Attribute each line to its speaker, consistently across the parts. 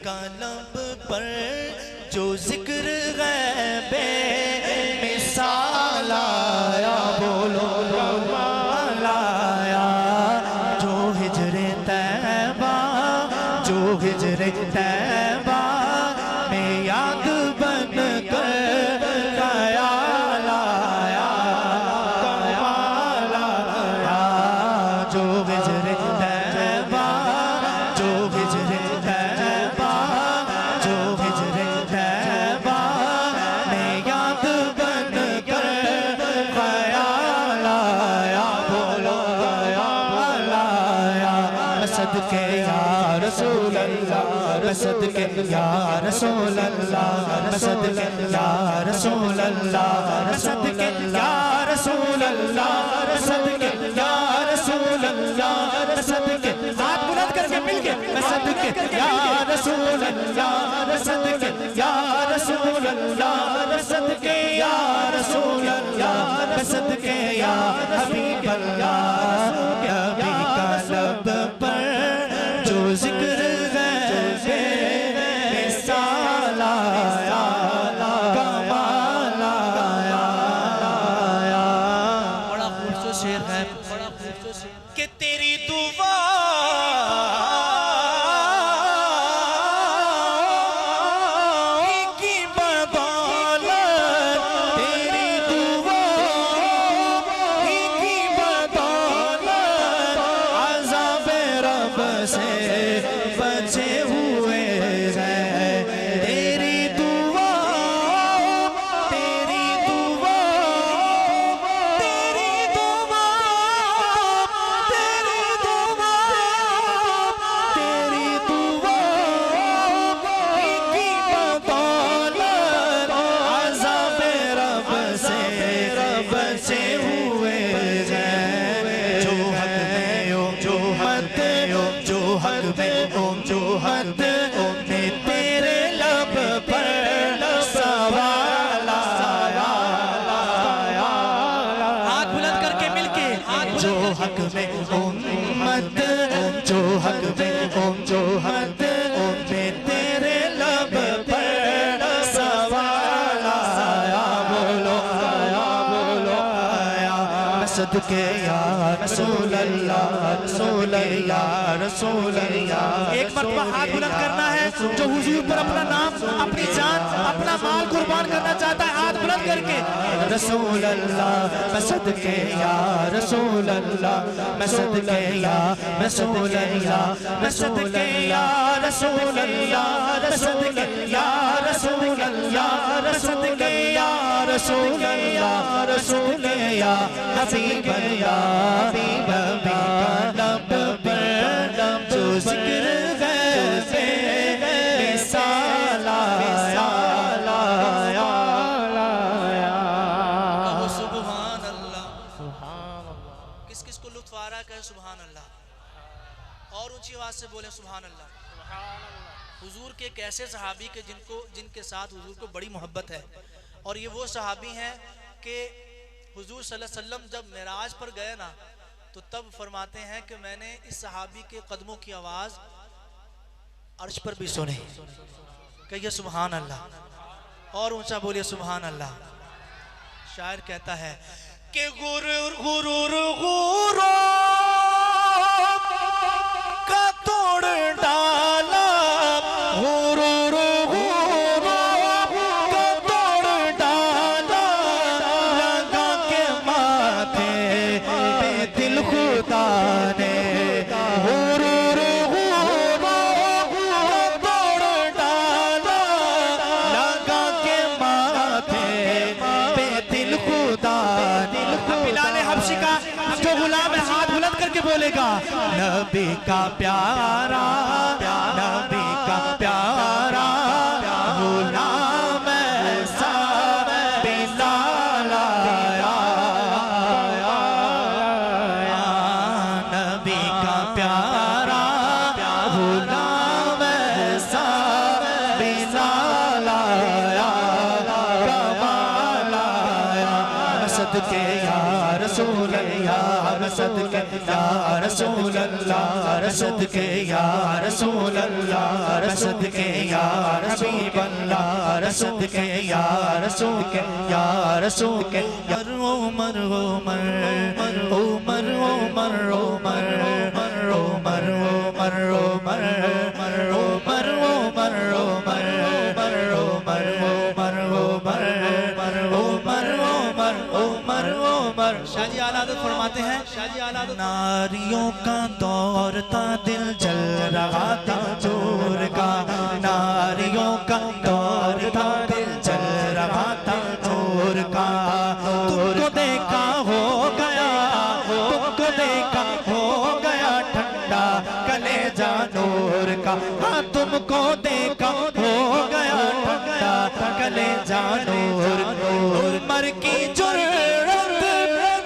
Speaker 1: का लब पर जो जिक्र गैबे मिसाल आया, बोलो कमाल आया। जो हिजरे तैबा, जो हिजरे तैबा में याद बन कर ख्याल आया, कमाल आया। जो हिजरे तैबा, जो हिजरे तैबा, जो हिजरे तैबा में याद बन कर ख्याल आया, बोलो ख्याल आया। सदके या रसूल अल्लाह, सदके या रसूल अल्लाह, सदके या रसूल अल्लाह, सदके या रसूल अल्लाह, सदके या रसूल अल्लाह, सदके। हाथ बुलंद करके मिलके सदके या रसूल अल्लाह, सदके या रसूल अल्लाह, सदके या रसूल अल्लाह, सदके या हबीब अल्लाह। नबी का लब पर जो जिक्र गैबे मिसाल आया, कमाल आया। बड़ा खूबसूरत शेर है, बड़ा खूबसूरत शेर कि तेरी दुआ की बदौलत, तेरी दुआ की बदौलत अज़ाब रब से बचे हुए हैं। तेरी दुआ, तेरी दुआ, तेरी दुआ, तेरी दुआ, तेरी दुआ की बदौलत अज़ाब रब से बचे हुए हैं। जो हक में ओ, जो हक में ओ, जो हक में ओ, जो हक में तेरे लब पर सवाल आया। हाथ बुलंद करके मिलके जो हक में उम्मत, जो हक में जो हक में तेरे लब पर सवाल आया, बोलो आया, बोलो आया। सदके या रसूल अल्लाह, रसूल या रसूल अल्लाह। एक मरतबा हाथ बुलंद करना है जो हुजूर पर अपना नाम, अपनी जान, अपना माल कुर्बान करना चाहता है, हाथ बुलंद करके रसूल अल्लाह, मैं सदके या रसूल अल्लाह, मैं सदके या रसूल अल्लाह, मैं सदके या रसूल अल्लाह, मैं सदके या रसूल अल्लाह, मैं सदके या रसूल अल्लाह, रसूल या हबीब अल्लाह। हबीब का लब पर जो जिक्र गैबे मिसाल आया, कहो सुभान अल्लाह, सुभान अल्लाह। किस किस को लुत्फ आ रहा है कहे सुभान अल्लाह, और ऊंची आवाज से बोले सुभान अल्लाह। हुजूर के एक ऐसे सहाबी के जिनके साथ हुजूर को बड़ी मोहब्बत है, और ये वो सहाबी हैं कि हुजूर सल्लल्लाहु अलैहि वसल्लम जब मेराज पर गए ना, तो तब फरमाते हैं कि मैंने इस सहाबी के कदमों की आवाज़ अर्श पर भी सुनी। कहिए सुभान अल्लाह, और ऊंचा बोलिए सुभान अल्लाह। शायर कहता है कि गुरूर गुरूर गुरूर का तोड़ डाला, गुरूर गुरूर का तोड़ डाला, लगा के माथे पे दिल खुदा ने। गुरूर गुरूर का तोड़ डाला, लगा के माथे पे दिल खुदा ने। बिलाल हबशी का जो गुलाम है हाथ बुलंद करके बोलेगा नबी का प्यारा, नबी का प्यारा गुलाम ऐसा बिलाल आया, नबी का प्यारा गुलाम ऐसा बिलाल आया, कमाल आया। सदके या रसूल या मैं सदके या रसूल अल्लाह सदके या रसूल अल्लाह सदके या हबीब अल्लाह सदके या रसूल के या रसूल के उमर उमर उमर उमर उमर उमर उमर उमर उमर उमर उमर उमर शाजी आला हज़रत फरमाते हैं नारियों का दौर था दिल जल रहा था जोर का नारियों का दौर था दिल जल रहा था जोर का तुमको देखा हो गया तुमको देखा हो गया ठंडा कलेजा नूर का हाँ तुमको देखा हो गया ठंडा कलेजा नूर उमर की जुर्रत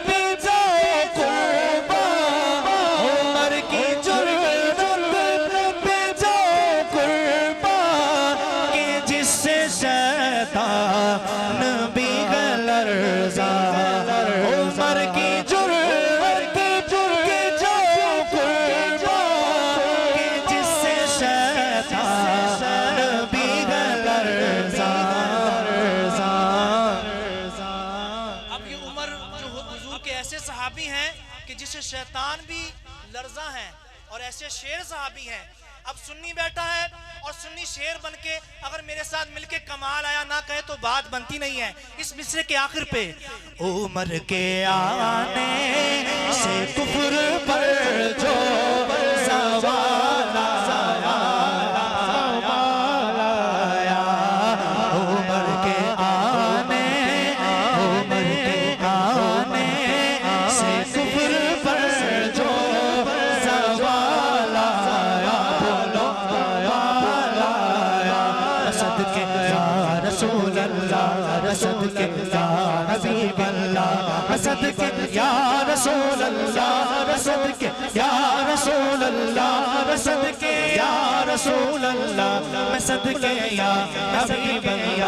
Speaker 1: पे जाओ कुर्बान उमर की जुर्रत पे जाओ कुर्बान कि जिससे शैतान भी गलरज़ा उमर की जुर्रत पे जाओ कुर्बान कि जिससे शैतान भी गलरज़ा
Speaker 2: ऐसे सहाबी हैं कि जिसे शैतान भी लर्जा हैं और ऐसे शेर सहाबी हैं। अब सुन्नी बैठा है और सुन्नी शेर बनके अगर मेरे साथ मिलके कमाल आया ना कहे तो बात बनती नहीं है। इस मिसरे के आखिर पे
Speaker 1: उमर के आने से कुफ्र पर जो सवाल आया उमर के आने से कुफ्र पर जो सवाल आया बोलो सदके या रसूल अल्लाह सदके या हबीब अल्लाह सदके या रसूल अल्लाह सदके या रसूल अल्लाह सदके या रसूल अल्लाह मैं सदके या हबीब अल्लाह